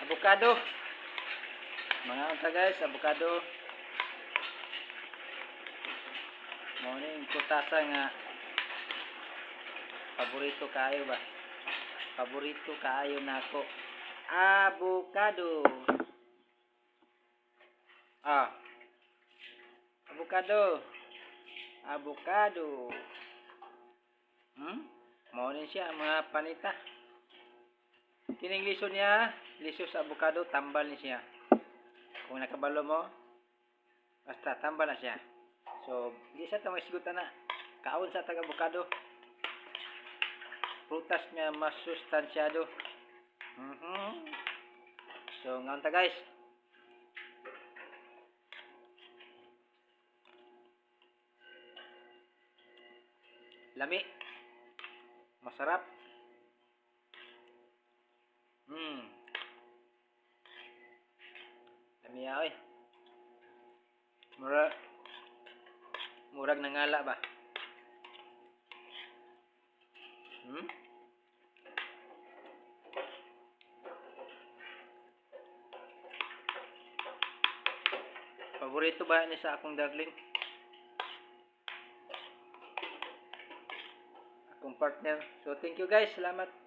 Avocado. Mga unta guys, avocado. Morning putasa nga paborito kayo ba? Paborito kayo nako. Avocado. Avocado. Avocado. Morning siya mga panita. Kining liso niya, liso sa avocado, tambal ni siya. Kung nakabalo mo, basta tambal na siya. So, hindi siya tamang isgutan na. Kaon sa tag-avocado. Prutas niya mas sustansyado. So, ngayon ta guys. Lami. Masarap. Lami ay. Murag nangala ba? Paborito ba ni sa akong darling? Akong partner. So thank you guys. Salamat.